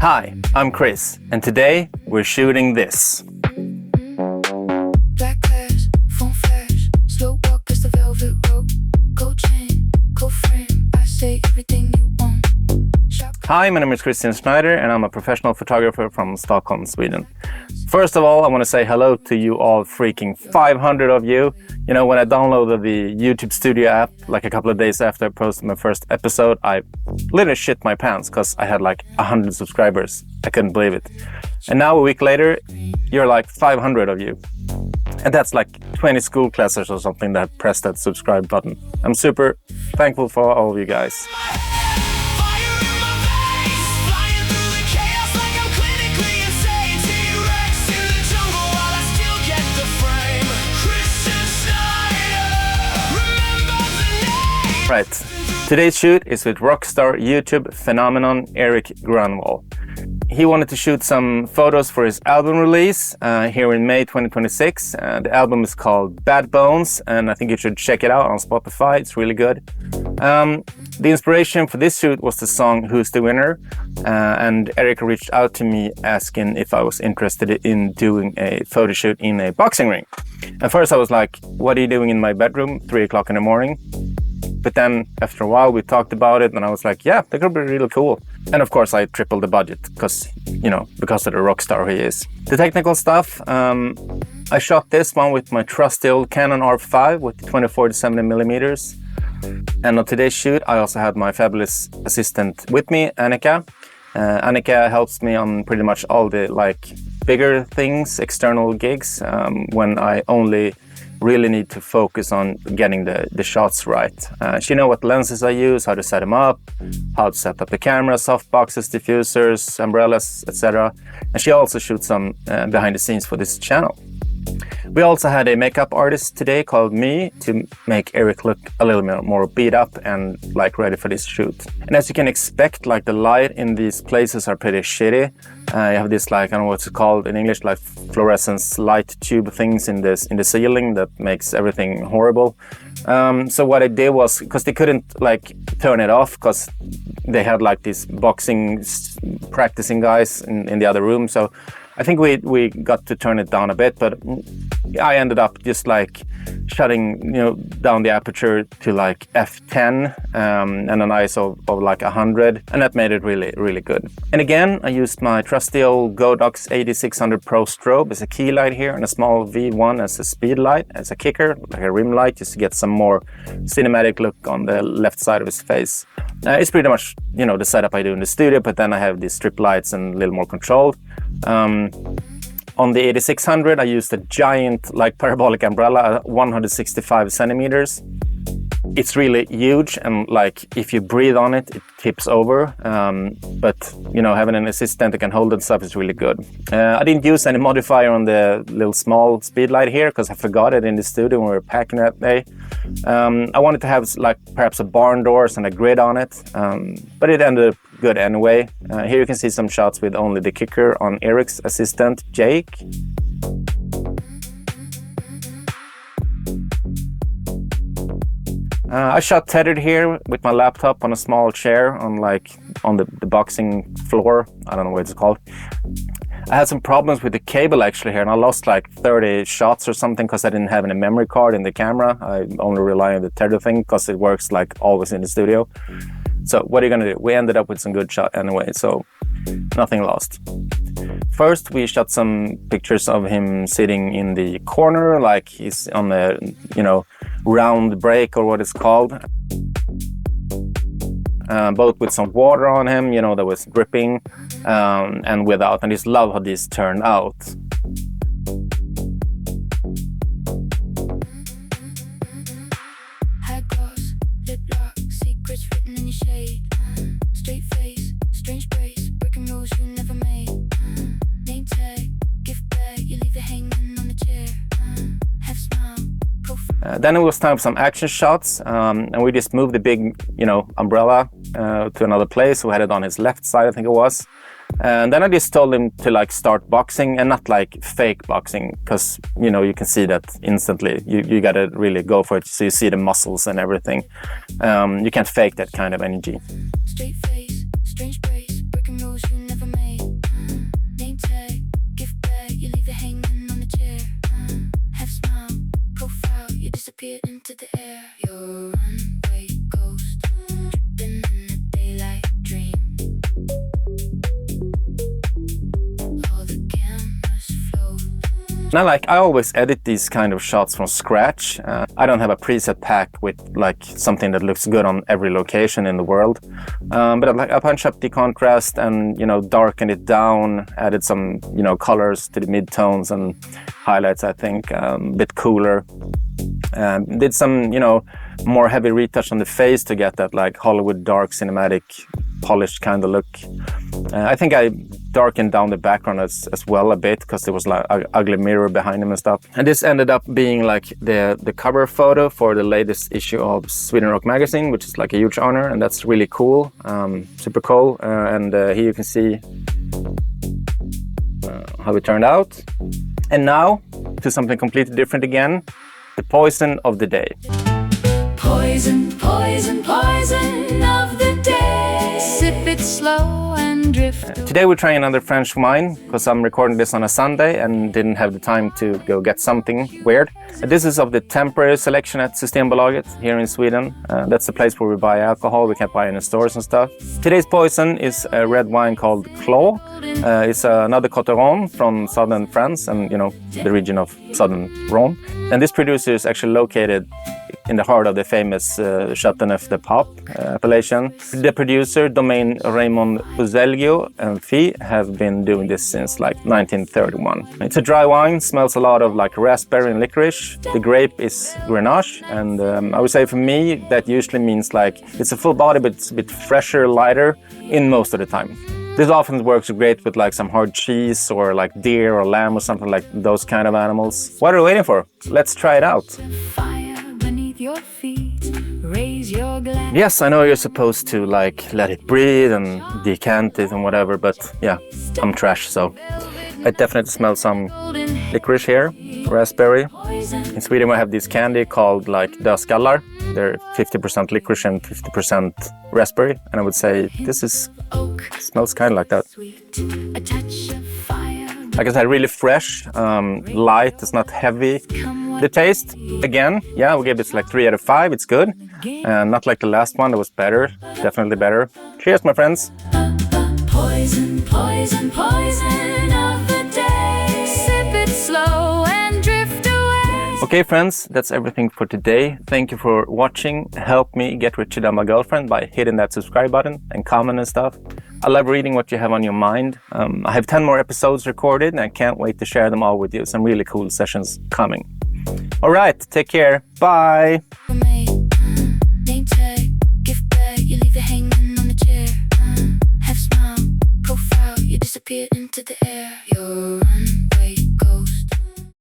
Hi, I'm Chris, and today we're shooting this. Black glass, phone flash, slow walk as the velvet rope, gold chain, gold frame, I say everything you want. Hi, my name is Christian Schneider, and I'm a professional photographer from Stockholm, Sweden. First of all, I want to say hello to you all freaking 500 of you. You know, when I downloaded the YouTube Studio app, like a couple of days after I posted my first episode, I literally shit my pants because I had like 100 subscribers. I couldn't believe it. And now a week later, you're like 500 of you. And that's like 20 school classes or something that pressed that subscribe button. I'm super thankful for all of you guys. Right, today's shoot is with rockstar YouTube phenomenon Erik Grönwall. He wanted to shoot some photos for his album release here in May 2026. The album is called Bad Bones, and I think you should check it out on Spotify. It's really good. The inspiration for this shoot was the song Who's the Winner? And Erik reached out to me asking if I was interested in doing a photo shoot in a boxing ring. At first I was like, what are you doing in my bedroom, 3 o'clock in the morning? But then after a while we talked about it and I was like, yeah, that could be really cool. And of course I tripled the budget because, you know, because of the rock star he is. The technical stuff, I shot this one with my trusty old Canon R5 with 24-70 millimeters. And on today's shoot, I also had my fabulous assistant with me, Annika. Annika helps me on pretty much all the like bigger things, external gigs, when I only really need to focus on getting the shots right. She knows what lenses I use, how to set them up, how to set up the camera, softboxes, diffusers, umbrellas, etc. And she also shoots some behind the scenes for this channel. We also had a makeup artist today called me to make Erik look a little bit more beat up and like ready for this shoot. And as you can expect, like the light in these places are pretty shitty. You have this like, I don't know what's it called in English, like fluorescence light tube things in the ceiling that makes everything horrible. So what I did was, because they couldn't like turn it off because they had like these boxing practicing guys in the other room. So I think we got to turn it down a bit, but I ended up just like shutting, you know, down the aperture to like f10 and an ISO of like 100, and that made it really, really good. And again, I used my trusty old Godox AD600 Pro strobe as a key light here and a small V1 as a speed light, as a kicker, like a rim light, just to get some more cinematic look on the left side of his face. It's pretty much, you know, the setup I do in the studio, but then I have these strip lights and a little more controlled. On the AD600, I used a giant like parabolic umbrella, 165 centimeters. It's really huge, and like if you breathe on it, it tips over. But you know, having an assistant that can hold that stuff is really good. I didn't use any modifier on the little small speed light here because I forgot it in the studio when we were packing that day. I wanted to have like perhaps a barn doors and a grid on it, but it ended up good anyway. Here you can see some shots with only the kicker on Erik's assistant, Jake. I shot tethered here with my laptop on a small chair on the boxing floor. I don't know what it's called. I had some problems with the cable actually here, and I lost like 30 shots or something because I didn't have any memory card in the camera. I only rely on the tether thing because it works like always in the studio. So what are you gonna do? We ended up with some good shot anyway, so nothing lost. First, we shot some pictures of him sitting in the corner, like he's on a, you know, round break or what it's called. Both with some water on him, you know, that was dripping, and without. And I just love how these turned out. High gloss, lip lock, secrets written in your shade. Straight face, strange grace, breaking rules you never made. Name tag, gift bag, you leave it hanging on the chair. Half smile. Then it was time for some action shots, and we just moved the big, you know, umbrella to another place. We had it on his left side, I think it was. And then I just told him to like start boxing, and not like fake boxing, because, you know, you can see that instantly. You gotta really go for it, so you see the muscles and everything. You can't fake that kind of energy. Straight face, strange grace, breaking rules you never made. Now, like, I always edit these kind of shots from scratch. I don't have a preset pack with like something that looks good on every location in the world. But I punched up the contrast and, you know, darkened it down, added some, you know, colors to the mid-tones and highlights, I think, a bit cooler. Did some, you know, more heavy retouch on the face to get that like Hollywood dark cinematic polished kind of look. I think I darkened down the background as well a bit because there was like an ugly mirror behind him and stuff. And this ended up being like the cover photo for the latest issue of Sweden Rock magazine, which is like a huge honor, and that's really cool, super cool. And here you can see how it turned out. And now to something completely different again, the poison of the day. Poison, poison, poison of the day. Sip it slow and drift. Today we're trying another French wine because I'm recording this on a Sunday and didn't have the time to go get something weird. This is of the temporary selection at Systembolaget here in Sweden. That's the place where we buy alcohol. We can't buy in the stores and stuff. Today's poison is a red wine called Clos. It's another Coteron from southern France and, you know, the region of southern Rhone. And this producer is actually located in the heart of the famous Châteauneuf-du-Pape appellation. The producer, Domaine Raymond Uzelgio and Fee, have been doing this since like 1931. It's a dry wine, smells a lot of like raspberry and licorice. The grape is Grenache, and I would say for me that usually means like it's a full body but it's a bit fresher, lighter in most of the time. This often works great with like some hard cheese or like deer or lamb or something like those kind of animals. What are we waiting for? Let's try it out. Your feet, raise your glass. Yes, I know you're supposed to like let it breathe and decant it and whatever, but yeah, I'm trash, so I definitely smell some licorice here, raspberry. In Sweden we have this candy called like dödskallar. They're 50% licorice and 50% raspberry, and I would say this smells kind of like that. Like I said, really fresh, light, it's not heavy. The taste, again, yeah, we'll give it like 3 out of 5, it's good. Not like the last one, that was better, definitely better. Cheers, my friends. Poison, poison, poison of the day. Sip it slow and drift away. Okay, friends, that's everything for today. Thank you for watching. Help me get rid of my girlfriend by hitting that subscribe button and comment and stuff. I love reading what you have on your mind. I have 10 more episodes recorded and I can't wait to share them all with you. Some really cool sessions coming. All right, take care. Bye. Name tag, gift bag, you leave it hanging on the chair. Half smile, profile, you disappear into the air. You're